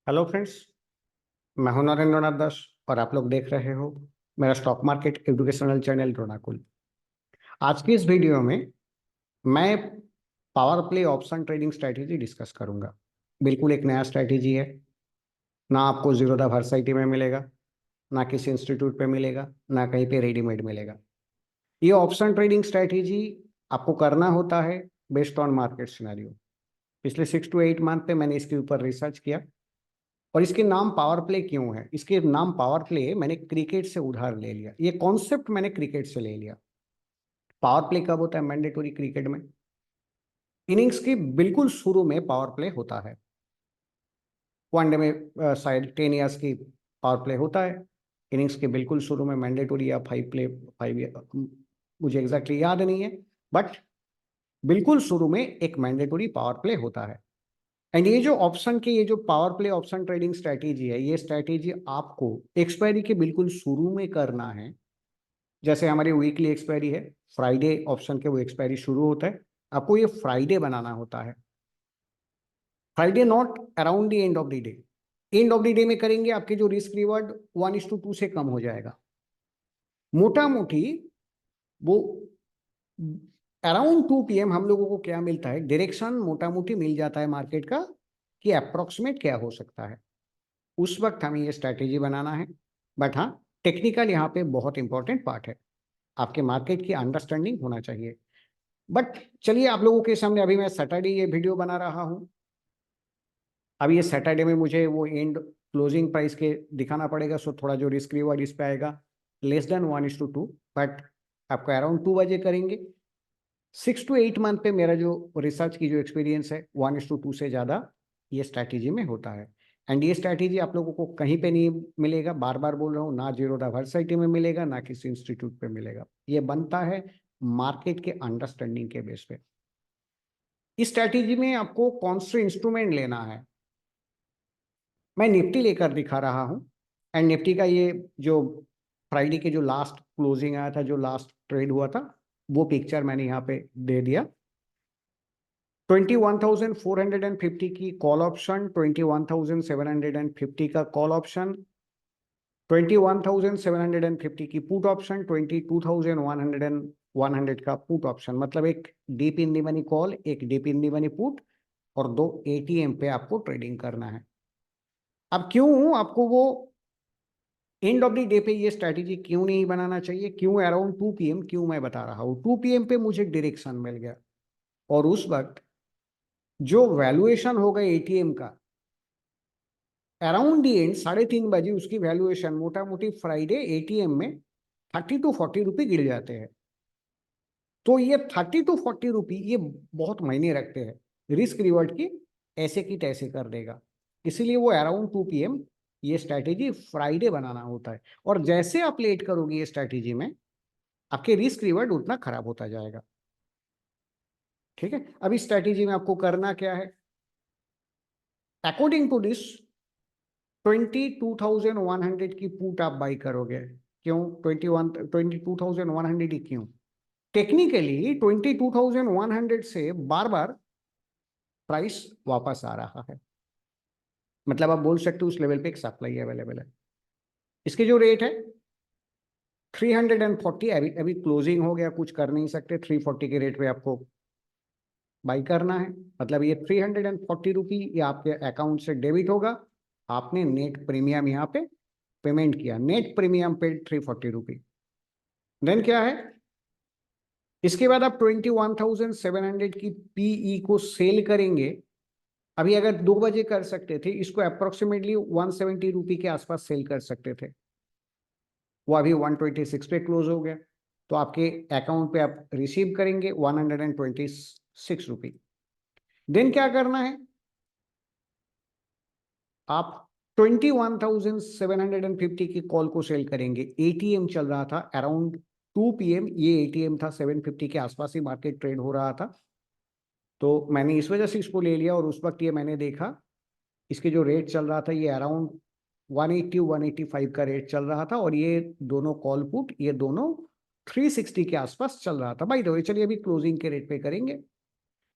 Hello friends. मैं हूं नरेंद्र नाथ दास और आप लोग देख रहे हो मेरा स्टॉक मार्केट एजुकेशनल चैनल रोनाकुल। आज की इस वीडियो में मैं power play option trading strategy discuss करूंगा। बिल्कुल एक नया स्ट्रैटेजी है। ना आपको जीरोधा वर्सिटी में मिलेगा, ना किसी इंस्टीट्यूट पे मिलेगा, ना कहीं पे रेडीमेड मिलेगा। ये ऑप्शन ट्रेडिंग स्ट्रैटेजी आपको करना होता है बेस्ड ऑन मार्केट सिनेरियो। पिछले 6 to 8 मंथ पे मैंने इसके ऊपर रिसर्च किया। और इसके नाम पावर प्ले क्यों है, इसके नाम पावर प्ले मैंने क्रिकेट से उधार ले लिया। ये कॉन्सेप्ट मैंने क्रिकेट से ले लिया। पावर प्ले कब होता है मैंडेटरी क्रिकेट में? इनिंग्स की बिल्कुल शुरू में पावर प्ले होता है। वनडे में शायद 10 years की पावर प्ले होता है। इनिंग्स के बिल्कुल शुरू में मैंडेटरी या फाइव, मुझे एग्जैक्टली याद नहीं है, बट बिल्कुल शुरू में एक मैंडेटरी पावर प्ले होता है। एंड ये जो ऑप्शन की, ये जो power play option trading strategy है, ये स्ट्रैटेजी आपको एक्सपायरी के बिल्कुल शुरू में करना है। जैसे हमारी वीकली एक्सपायरी है, फ्राइडे ऑप्शन के वो एक्सपायरी शुरू होता है, आपको ये फ्राइडे बनाना होता है। Friday not around the end of the day. End of the day में करेंगे आपके जो रिस्क रिवॉर्ड 1:2 से कम हो जाएगा। मोटा मोटी वो अराउंड 2 PM हम लोगों को क्या मिलता है, डायरेक्शन मोटा मोटी मिल जाता है मार्केट का कि अप्रोक्सीमेट क्या हो सकता है। उस वक्त हमें ये स्ट्रैटेजी बनाना है। बट हाँ, टेक्निकल यहाँ पे बहुत इंपॉर्टेंट पार्ट है। आपके मार्केट की अंडरस्टैंडिंग होना चाहिए। बट चलिए, आप लोगों के सामने अभी मैं सैटरडे ये वीडियो बना रहा हूँ। अभी ये सैटरडे में मुझे वो एंड क्लोजिंग प्राइस के दिखाना पड़ेगा, सो थोड़ा जो रिस्क रिवॉर्ड इस पे आएगा लेस देन 1:2। बट आपको अराउंड 2 बजे करेंगे। 6 to 8 मंथ पे मेरा जो रिसर्च की जो एक्सपीरियंस है, 1:2 से ज़्यादा ये स्ट्रैटेजी में होता है। एंड ये स्ट्रैटेजी आप लोगों को कहीं पे नहीं मिलेगा, बार बार बोल रहा हूँ, ना जीरोधा वर्सिटी में मिलेगा, ना किसी इंस्टीट्यूट पे मिलेगा। ये बनता है मार्केट के अंडरस्टैंडिंग के बेस पे। इस स्ट्रैटेजी में आपको कौन से इंस्ट्रूमेंट लेना है, मैं निफ्टी लेकर दिखा रहा हूँ। एंड निफ्टी का ये जो फ्राइडे के जो लास्ट क्लोजिंग आया था, जो लास्ट ट्रेड हुआ था, वो पिक्चर मैंने यहाँ पे दे दिया। 21,450 की कॉल ऑप्शन, 21,750 का कॉल ऑप्शन, 21,750 की पुट ऑप्शन, 22,100 का पुट ऑप्शन। मतलब एक deep in the money call, एक deep in the money put, और 2 ATM पे आपको ट्रेडिंग करना है। अब क्यों आपको वो एंड ऑफ द डे पे ये स्ट्रैटेजी क्यों नहीं बनाना चाहिए, क्यों अराउंड 2 PM, क्यों मैं बता रहा हूँ 2 PM पे मुझे डायरेक्शन मिल गया। और उस वक्त जो वैल्यूएशन होगा ATM का, अराउंड दी एंड 3:30 बजे उसकी वैल्यूएशन मोटा मोटी फ्राइडे ATM में 30 to 40 रुपये गिर जाते हैं। तो ये 30 to 40 रुपये ये बहुत मायने रखते हैं। रिस्क रिवॉर्ड की ऐसे की तैसे कर देगा। इसीलिए वो अराउंड 2 PM ये स्ट्रैटेजी फ्राइडे बनाना होता है। और जैसे आप लेट करोगे ये स्ट्रैटेजी में, आपके रिस्क रिवॉर्ड उतना खराब होता जाएगा। ठीक है, अब इस स्ट्रैटेजी में आपको करना क्या है, अकॉर्डिंग टू दिस 22,100 की पुट आप बाई करोगे। क्यों 22,100 ही क्यों? टेक्निकली 22,100 से बार बार प्राइस वापस आ रहा है। मतलब आप बोल सकते हो उस लेवल पे एक सप्लाई अवेलेबल है। इसके जो रेट है 340, अभी अभी क्लोजिंग हो गया, कुछ कर नहीं सकते। 340 के रेट पे आपको बाई करना है। मतलब ये 340 रुपी ये आपके अकाउंट से डेबिट होगा। आपने नेट प्रीमियम यहाँ पे पेमेंट किया, नेट प्रीमियम पे 340 रुपी। देन क्या है, इसके बाद आप 21,700 की PE को सेल करेंगे। अभी अगर 2 बजे कर सकते थे, इसको अप्रोक्सीमेटली 170 रुपी के आसपास सेल कर सकते थे। वो अभी 126 पे क्लोज हो गया, तो आपके अकाउंट पे आप रिसीव करेंगे 126 रुपी। देन क्या करना है, आप 21,750 की कॉल को सेल करेंगे। ATM चल रहा था अराउंड 2 PM, ये ATM था 750 के आसपास ही मार्केट ट्रेड हो रहा था। तो मैंने इस वजह से इसको ले लिया। और उस वक्त ये मैंने देखा इसके जो रेट चल रहा था, ये अराउंड 180-185 का रेट चल रहा था। और ये दोनों कॉल पुट ये दोनों 360 के आसपास चल रहा था। बाय द वे, चलिए अभी क्लोजिंग के रेट पे करेंगे।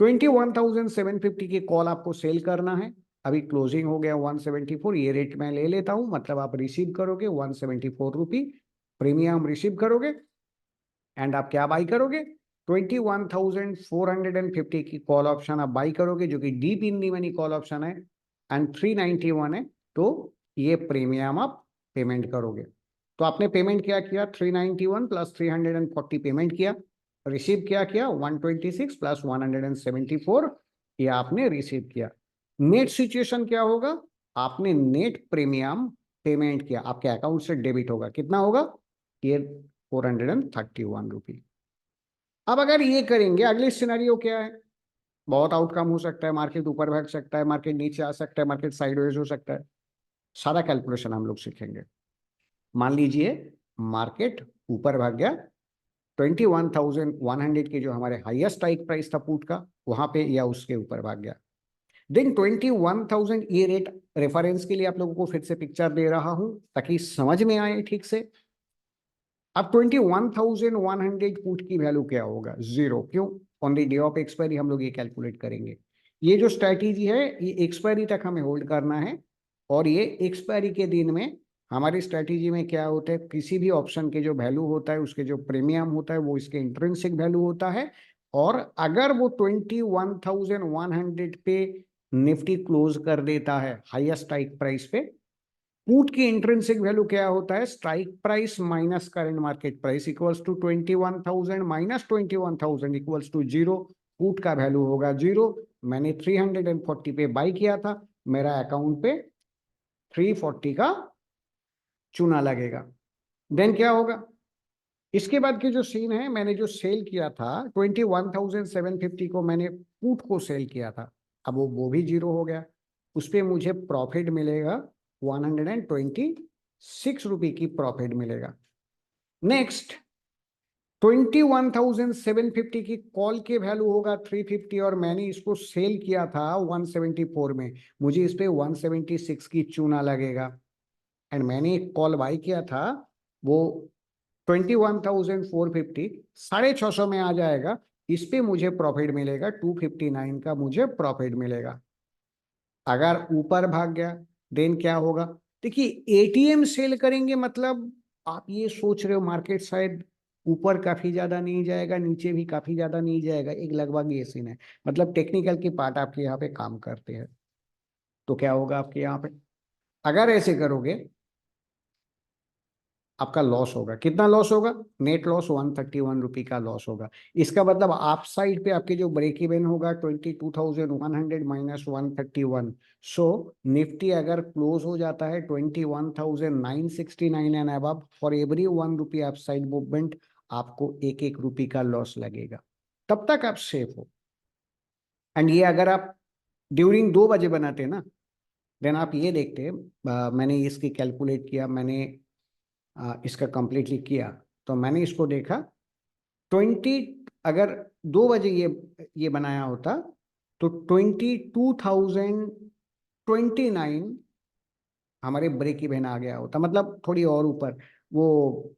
21,750 की कॉल आपको सेल करना है। अभी क्लोजिंग हो गया 174, ये रेट मैं ले लेता हूं, मतलब आप रिसीव करोगे 174 रुपी प्रीमियम रिसीव करोगे। एंड आप क्या बाई करोगे, 21,450 की कॉल ऑप्शन आप बाई करोगे, जो कि deep in the money call option है, एंड 391 है, तो ये प्रीमियम आप पेमेंट करोगे। तो आपने पेमेंट क्या किया, 391 प्लस 340 पेमेंट किया, रिसीव क्या किया 126 प्लस 174, ये आपने रिसीव किया। नेट सिचुएशन क्या होगा, आपने नेट प्रीमियम पेमेंट किया, आपके अकाउंट से डेबिट होगा, कितना होगा, ये 431 रुपी। अब अगर ये करेंगे, अगली सिनेरियो क्या है, बहुत आउटकम हो सकता है, मार्केट ऊपर भाग सकता है, मार्केट नीचे आ सकता है, मार्केट साइडवेज हो सकता है, सारा कैलकुलेशन हम लोग सीखेंगे। मान लीजिए मार्केट ऊपर भाग गया, 21,100 के जो हमारे हाईएस्ट स्ट्राइक प्राइस था पुट का, वहां पे या उसके ऊपर भाग गया, देन 21,000, ये रेट रेफरेंस के लिए आप लोगों को फिर से पिक्चर दे रहा हूं ताकि समझ में आए ठीक से। अब 21,100 पुट की वैल्यू क्या होगा, जीरो, क्यों, on the day of expiry हम लोग ये कैलकुलेट करेंगे। ये जो स्ट्रैटेजी है ये एक्सपायरी तक हमें होल्ड करना है, और ये एक्सपायरी के दिन में हमारी स्ट्रैटेजी में क्या होता है, किसी भी ऑप्शन के जो वैल्यू होता है उसके जो प्रीमियम होता है वो इसके इंट्रिंसिक वैल्यू होता है, और अगर वो 21,100 पे निफ्टी क्लोज कर देता है हाईएस्ट स्ट्राइक प्राइस पे, पुट की इंट्रिंसिक वैल्यू क्या होता है, strike price minus current market price equals to 21,000 minus 21,000 equals to zero. Put का वैल्यू होगा जीरो, मैंने 340 पे बाई किया था, मेरा अकाउंट पे 340 का चूना लगेगा। देन क्या होगा, इसके बाद की जो सीन है, मैंने जो सेल किया था 21,750 को, मैंने पुट को सेल किया था, अब वो भी जीरो हो गया, उस पर मुझे प्रॉफिट मिलेगा 126 रुपी की प्रॉफिट मिलेगा। नेक्स्ट 21,750 की कॉल के वैल्यू होगा 350, और मैंने इसको सेल किया था 174 में, मुझे इस पे 176 की चूना लगेगा। एंड मैंने एक कॉल बाई किया था, वो 21,450 650 में आ जाएगा, इस पे मुझे प्रॉफिट मिलेगा 259 का, मुझे प्रॉफिट मिलेगा। अगर ऊपर भाग गया देन क्या होगा, देखिए एटीएम सेल करेंगे, मतलब आप ये सोच रहे हो मार्केट शायद ऊपर काफी ज्यादा नहीं जाएगा, नीचे भी काफी ज्यादा नहीं जाएगा, एक लगभग ये सीन है, मतलब टेक्निकल की पार्ट आपके यहाँ पे काम करते हैं। तो क्या होगा आपके यहाँ पे, अगर ऐसे करोगे आपका लॉस होगा, कितना लॉस होगा, नेट लॉस 131 रुपी का लॉस होगा। इसका मतलब आप साइड पे आपके जो ब्रेक इवन होगा 22,100 माइनस 131, सो निफ्टी अगर क्लोज हो जाता है 21,969 एंड अब फॉर एवरी 1 रुपी आप साइड मूवमेंट आपको एक एक रुपी का लॉस लगेगा, तब तक आप सेफ हो। एंड ये अगर आप ड्यूरिंग 2 बजे बनाते हैं ना, देन आप ये देखते हैं, मैंने इसकी कैलकुलेट किया, मैंने इसका कंप्लीटली किया, तो मैंने इसको देखा 20, अगर 2 बजे ये बनाया होता तो 22,029 हमारे ब्रेक इवन आ गया होता, मतलब थोड़ी और ऊपर, वो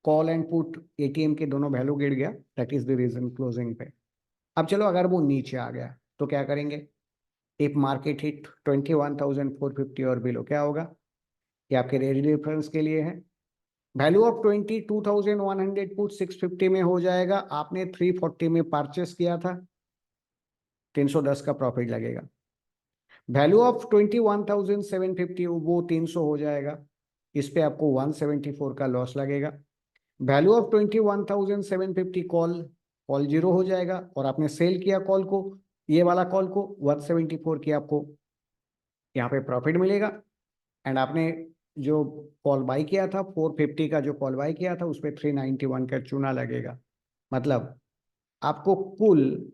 कॉल एंड पुट एटीएम के दोनों वैल्यू गिर गया, that is the reason closing पे। अब चलो अगर वो नीचे आ गया तो क्या करेंगे, इफ मार्केट हिट 21,450 और बिलो, क्या होगा, ये आपके रेडी रेफरेंस के लिए है, वैल्यू ऑफ 22,100 पुट 650 में हो जाएगा, आपने 340 में परचेस किया था, 310 का प्रॉफिट लगेगा। वैल्यू ऑफ 21,750 वो 300 हो जाएगा, इस पे आपको 174 का लॉस लगेगा। Value of 21,750 call, call zero हो जाएगा, और आपने सेल किया कॉल को, ये वाला कॉल को 174 की आपको यहाँ पे प्रॉफिट मिलेगा। एंड आपने जो कॉल बाई किया था 450 का, जो कॉल बाई किया था उस पर 391 का चूना लगेगा, मतलब आपको कुल,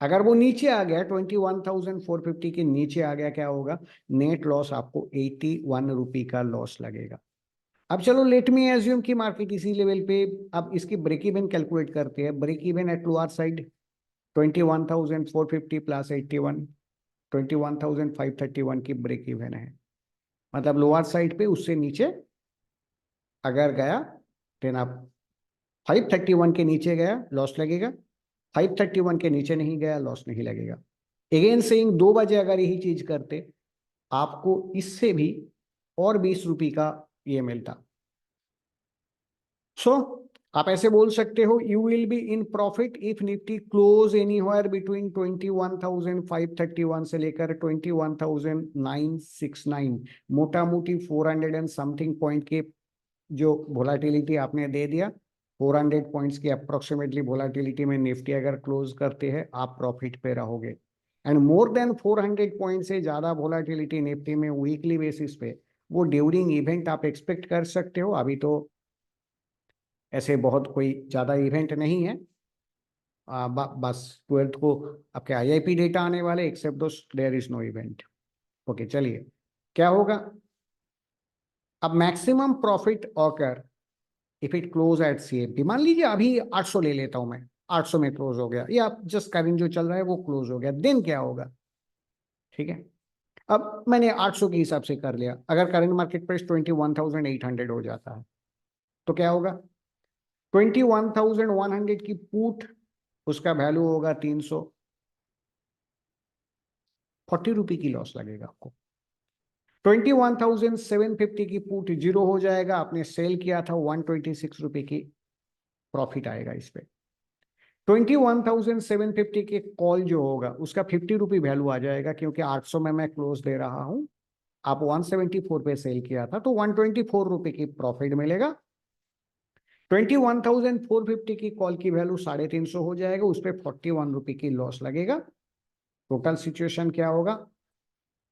अगर वो नीचे आ गया 21,450 के नीचे आ गया, क्या होगा, नेट लॉस आपको 81 रुपी का लॉस लगेगा। अब चलो लेट मी एज्यूम कि मार्केट इसी लेवल पे, अब इसकी ब्रेक इवन कैलकुलेट करते हैं, break even at lower side 21,450 plus 81, 21,531 की ब्रेक इवन है, मतलब लोअर साइड पे उससे नीचे अगर गया, देन आप 531 के नीचे गया लॉस लगेगा, 531 के नीचे नहीं गया लॉस नहीं लगेगा। अगेन सेइंग 2 बजे अगर यही चीज करते आपको इससे भी और 20 रुपए का ये मिलता। सो आप ऐसे बोल सकते हो you will be in profit if Nifty close anywhere between 21,531 से लेकर 21,969, मोटा मोटी 400 एंड समथिंग पॉइंट के जो वोलाटिलिटी आपने दे दिया, 400 पॉइंट्स की अप्रोक्सीमेटली वोलाटिलिटी में निफ्टी अगर क्लोज करते हैं आप प्रॉफिट पे रहोगे। एंड मोर देन 400 पॉइंट से ज्यादा वोलाटिलिटी निफ्टी में वीकली बेसिस पे वो ड्यूरिंग इवेंट आप एक्सपेक्ट कर सकते हो। अभी तो ऐसे बहुत कोई ज्यादा इवेंट नहीं है। बस 12th को आपके आईआईपी डेटा आने वाले, एक्सेप्ट दो there is no event. Okay चलिए, क्या होगा अब maximum profit occur if it close at CMP. मान लीजिए अभी 800 ले लेता हूं मैं, 800 में क्लोज हो गया, या जस्ट करंट जो चल रहा है वो क्लोज हो गया, देन क्या होगा? ठीक है, अब मैंने 800 के हिसाब से कर लिया, अगर करंट मार्केट प्राइस 21,800 हो जाता है तो क्या होगा? 21,100 की पुट, उसका वैल्यू होगा 300, 40 रुपए की लॉस लगेगा आपको। 21,750 की पुट जीरो हो जाएगा, आपने सेल किया था 126 रुपए की प्रॉफिट आएगा इस पे। 21,750 के कॉल जो होगा उसका 50 रुपए वैल्यू आ जाएगा, क्योंकि 800 में मैं क्लोज दे रहा हूं, आप 174 पे सेल किया था तो 124 रुपए की प्रॉफिट मिलेगा। 21,450 की कॉल की वैल्यू 350 हो जाएगा, उस पर 41 रुपए की लॉस लगेगा। टोटल सिचुएशन क्या होगा?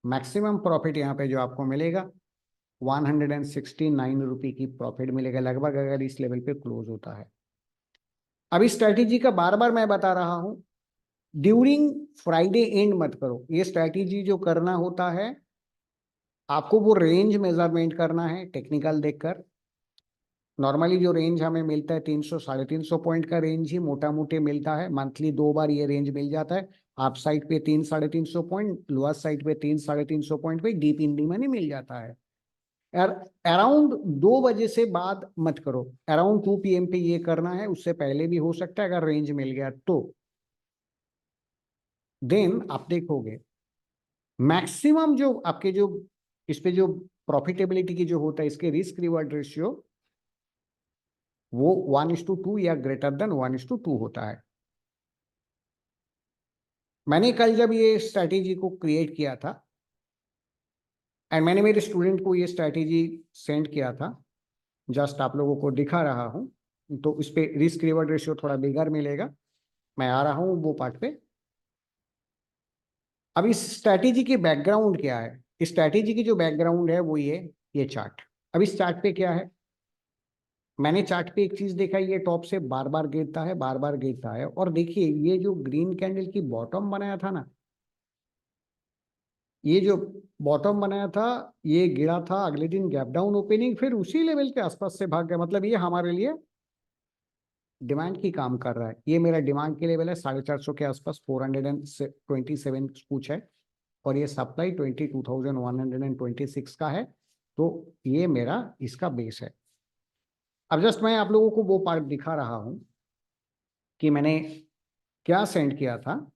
मैक्सिमम प्रॉफिट यहाँ पे जो आपको मिलेगा 169 रुपए की प्रॉफिट मिलेगा लगभग, अगर इस लेवल पे क्लोज होता है। अब इस स्ट्रैटेजी का बार बार मैं बता रहा हूं, ड्यूरिंग फ्राइडे एंड मत करो। ये स्ट्रैटेजी जो करना होता है आपको वो रेंज मेजरमेंट करना है टेक्निकल देखकर। नॉर्मली जो रेंज हमें मिलता है 300 350 पॉइंट का रेंज ही मोटा मोटे मिलता है, मंथली 2 बार ये रेंज मिल जाता है। आप साइड पे 300-350 पॉइंट, लोअर साइड पे 300-350 पॉइंट पे डीप इन डी मनी मिल जाता है। यार अराउंड 2 बजे से बाद मत करो, अराउंड 2 PM पे ये करना है, उससे पहले भी हो सकता है अगर रेंज मिल गया तो। देन आप देखोगे मैक्सिमम जो आपके जो इस पे जो प्रॉफिटेबिलिटी की जो होता है, इसके रिस्क रिवॉर्ड रेशियो वो 1:2 या ग्रेटर देन 1:2 होता है। मैंने कल जब ये स्ट्रैटेजी को क्रिएट किया था एंड मैंने मेरे स्टूडेंट को ये स्ट्रैटेजी सेंड किया था, जस्ट आप लोगों को दिखा रहा हूं, तो इस पे रिस्क रिवॉर्ड रेशियो थोड़ा बिगर मिलेगा। मैं आ रहा हूं वो पार्ट पे। अब इस स्ट्रैटेजी की बैकग्राउंड क्या है? इस स्ट्रैटेजी की जो बैकग्राउंड है वो ये चार्ट। अब इस चार्ट पे क्या है, मैंने चार्ट पे एक चीज देखा, ये टॉप से बार बार गिरता है, बार बार गिरता है, और देखिए ये जो ग्रीन कैंडल की बॉटम बनाया था ना, ये जो बॉटम बनाया था ये गिरा था, अगले दिन गैप डाउन ओपनिंग, फिर उसी लेवल के आसपास से भाग गया। मतलब ये हमारे लिए डिमांड की काम कर रहा है। ये मेरा डिमांड के लेवल है 450 के आसपास, 427 कुछ है, और ये सप्लाई 22,126 का है, तो ये मेरा इसका बेस है। अब जस्ट मैं आप लोगों को वो पार्ट दिखा रहा हूं कि मैंने क्या सेंड किया था।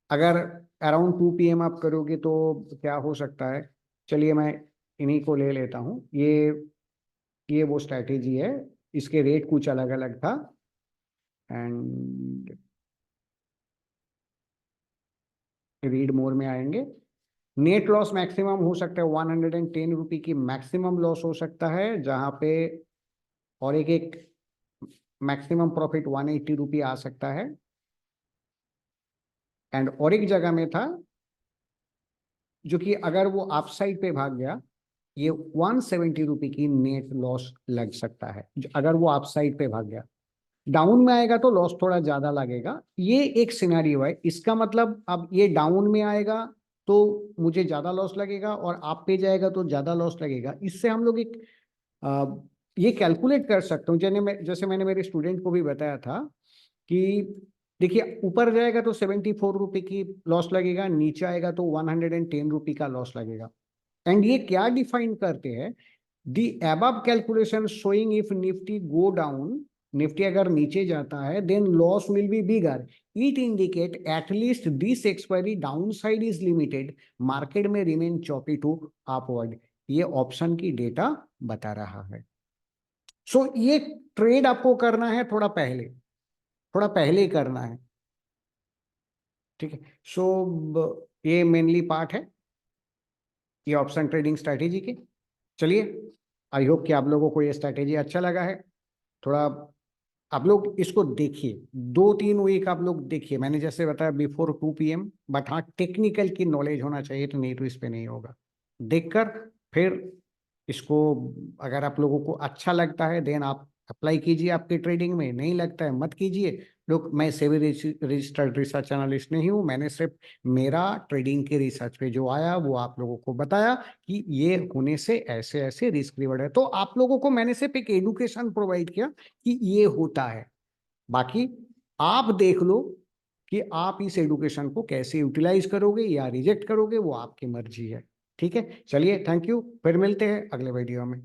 अगर अराउंड 2 PM आप करोगे तो क्या हो सकता है, चलिए मैं इन्हीं को ले लेता हूं। ये वो स्ट्रैटेजी है, इसके रेट कुछ अलग अलग था एंड रीड मोर में आएंगे। नेट लॉस मैक्सिमम हो सकता है 110 रुपए की मैक्सिमम लॉस हो सकता है, जहां पे और एक मैक्सिमम प्रॉफिट 180 रुपये आ सकता है। एंड और एक जगह में था जो कि अगर वो अप साइड पे भाग गया, ये 170 रुपए की नेट लॉस लग सकता है, अगर वो अप साइड पे भाग गया। डाउन में आएगा तो लॉस थोड़ा ज्यादा लगेगा, ये एक सिनेरियो है। इसका मतलब अब ये डाउन में आएगा तो मुझे ज्यादा लॉस लगेगा, और आप पे जाएगा तो ज्यादा लॉस लगेगा। इससे हम लोग एक ये कैलकुलेट कर सकते हूँ। जैसे मैंने मेरे स्टूडेंट को भी बताया था कि देखिए ऊपर जाएगा तो 74 रुपए की लॉस लगेगा, नीचे आएगा तो 110 रुपए का लॉस लगेगा। एंड ये क्या डिफाइन करते हैं? The above calculation showing if Nifty go down Nifty अगर नीचे जाता है then loss will be bigger. It indicate at least this expiry down side is limited, market में रिमेन चॉपी टू अपवर्ड. ये ऑप्शन की डेटा बता रहा है. सो ये ट्रेड आपको करना है थोड़ा पहले ही करना है. ठीक है. सो ये मेनली पार्ट है ये ऑप्शन ट्रेडिंग स्ट्रैटेजी के. चलिए, आई होप कि आप लोगों को ये स्ट्रैटेजी अच्छा लगा है. थोड़ा आप लोग इसको देखिए, 2-3 वीक आप लोग देखिए. मैंने जैसे बताया बिफोर 2 PM, बट हाँ टेक्निकल की नॉलेज होना चाहिए, तो नहीं तो इस पे नहीं होगा. देखकर फिर इसको, अगर आप लोगों को अच्छा लगता है देन आप अप्लाई कीजिए आपके ट्रेडिंग में, नहीं लगता है मत कीजिए. लोग, मैं सेबी रजिस्टर्ड रिसर्च एनालिस्ट नहीं हूँ. मैंने सिर्फ मेरा ट्रेडिंग के रिसर्च पे जो आया वो आप लोगों को बताया कि ये होने से ऐसे ऐसे रिस्क रिवॉर्ड है. तो आप लोगों को मैंने सिर्फ एक एडुकेशन प्रोवाइड किया कि ये होता है. बाकी आप देख लो कि आप इस एडुकेशन को कैसे यूटिलाइज करोगे या रिजेक्ट करोगे, वो आपकी मर्जी है. ठीक है. चलिए, थैंक यू. फिर मिलते हैं अगले वीडियो में.